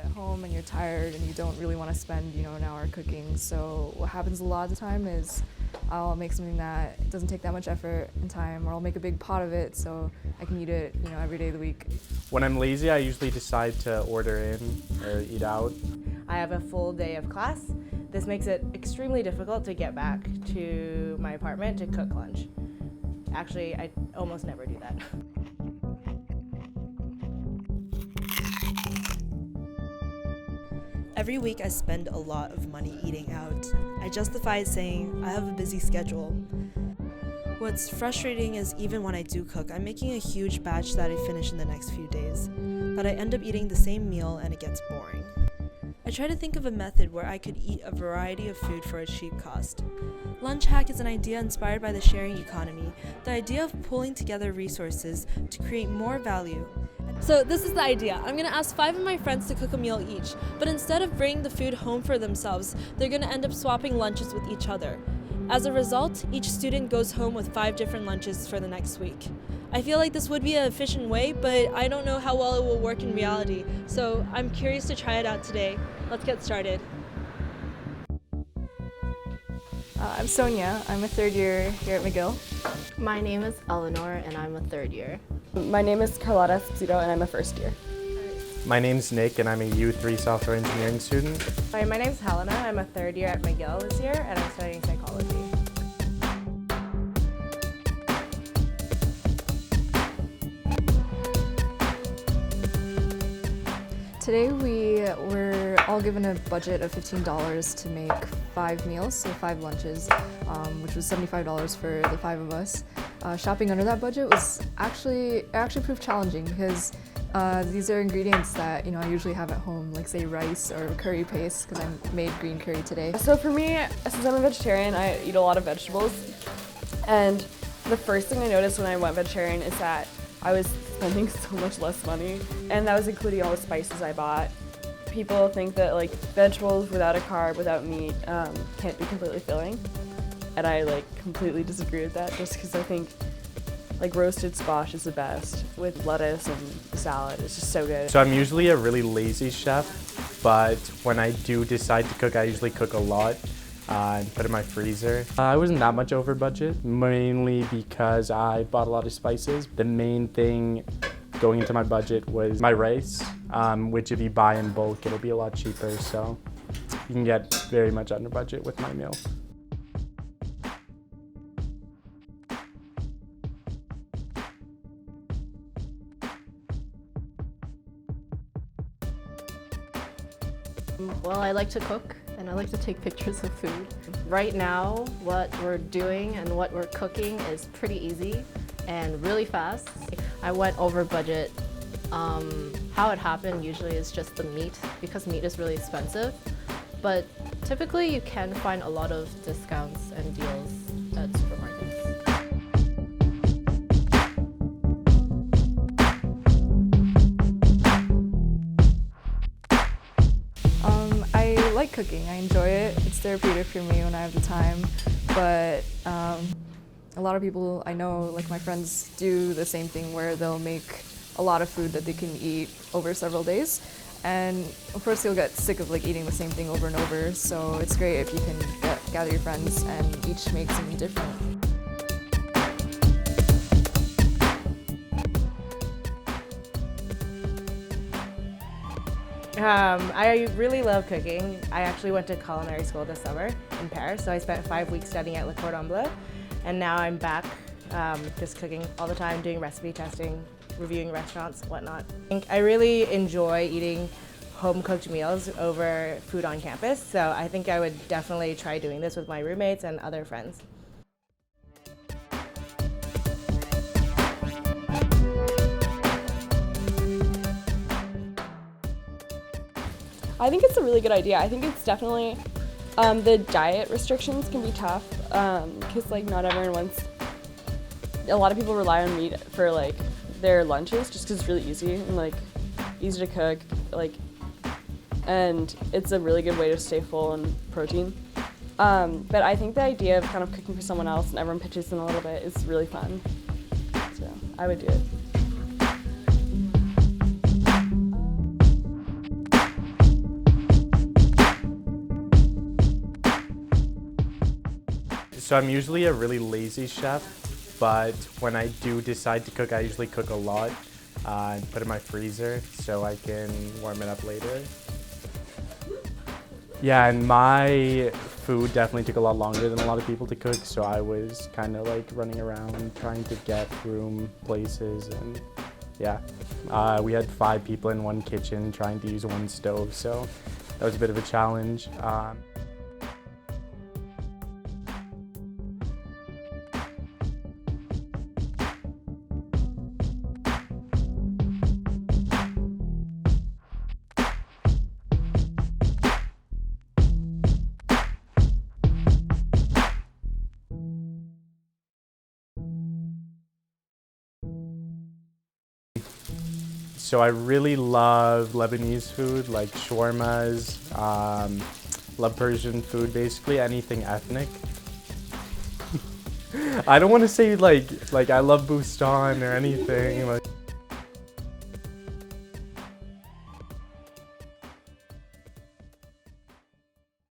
get home and you're tired and you don't really want to spend, an hour cooking. So what happens a lot of the time is I'll make something that doesn't take that much effort and time, or I'll make a big pot of it so I can eat it, every day of the week. When I'm lazy, I usually decide to order in or eat out. I have a full day of class. This makes it extremely difficult to get back to my apartment to cook lunch. Actually, I almost never do that. Every week I spend a lot of money eating out. I justify it saying I have a busy schedule. What's frustrating is even when I do cook, I'm making a huge batch that I finish in the next few days, but I end up eating the same meal and it gets boring. I try to think of a method where I could eat a variety of food for a cheap cost. Lunch Hack is an idea inspired by the sharing economy, the idea of pulling together resources to create more value. So this is the idea. I'm gonna ask 5 of my friends to cook a meal each, but instead of bringing the food home for themselves, they're gonna end up swapping lunches with each other. As a result, each student goes home with 5 different lunches for the next week. I feel like this would be an efficient way, but I don't know how well it will work in reality, so I'm curious to try it out today. Let's get started. I'm Sonnia. I'm a third year here at McGill. My name is Eleanor and I'm a third year. My name is Carlotta, Esposito, and I'm a first year. My name's Nick, and I'm a U3 software engineering student. Hi, my name's Helena. I'm a third year at McGill this year, and I'm studying psychology. Today we were all given a budget of $15 to make 5 meals, so 5 lunches, which was $75 for the 5 of us. Shopping under that budget was actually proved challenging because these are ingredients that I usually have at home, like say rice or curry paste, because I made green curry today. So for me, since I'm a vegetarian, I eat a lot of vegetables, and the first thing I noticed when I went vegetarian is that I was spending so much less money, and that was including all the spices I bought. People think that like vegetables without a carb, without meat, can't be completely filling, and I completely disagree with that, just because I think roasted squash is the best with lettuce and salad. It's just so good. So I'm usually a really lazy chef, but when I do decide to cook, I usually cook a lot and put it in my freezer. I wasn't that much over budget, mainly because I bought a lot of spices. The main thing going into my budget was my rice, which if you buy in bulk, it'll be a lot cheaper, so you can get very much under budget with my meal. Well, I like to cook and I like to take pictures of food. Right now, what we're doing and what we're cooking is pretty easy and really fast. I went over budget. How it happened usually is just the meat, because meat is really expensive. But typically you can find a lot of discounts and deals at supermarkets. I like cooking. I enjoy it. It's therapeutic for me when I have the time, but a lot of people I know, like my friends, do the same thing where they'll make a lot of food that they can eat over several days, and of course you'll get sick of eating the same thing over and over, so it's great if you can gather your friends and each make something different. I really love cooking. I actually went to culinary school this summer in Paris, so I spent 5 weeks studying at Le Cordon Bleu, and now I'm back just cooking all the time, doing recipe testing, reviewing restaurants, whatnot. I really enjoy eating home-cooked meals over food on campus, so I think I would definitely try doing this with my roommates and other friends. I think it's a really good idea. I think it's definitely, the diet restrictions can be tough, because not everyone wants, a lot of people rely on meat for their lunches just because it's really easy and easy to cook, and it's a really good way to stay full on protein. But I think the idea of kind of cooking for someone else and everyone pitches in a little bit is really fun, so I would do it. So I'm usually a really lazy chef, but when I do decide to cook, I usually cook a lot and put it in my freezer so I can warm it up later. Yeah, and my food definitely took a lot longer than a lot of people to cook, so I was kind of like running around trying to get room places, and yeah. We had 5 people in one kitchen trying to use one stove, so that was a bit of a challenge. So I really love Lebanese food, like shawarmas, love Persian food, basically anything ethnic. I don't want to say like I love Bustan or anything. Like,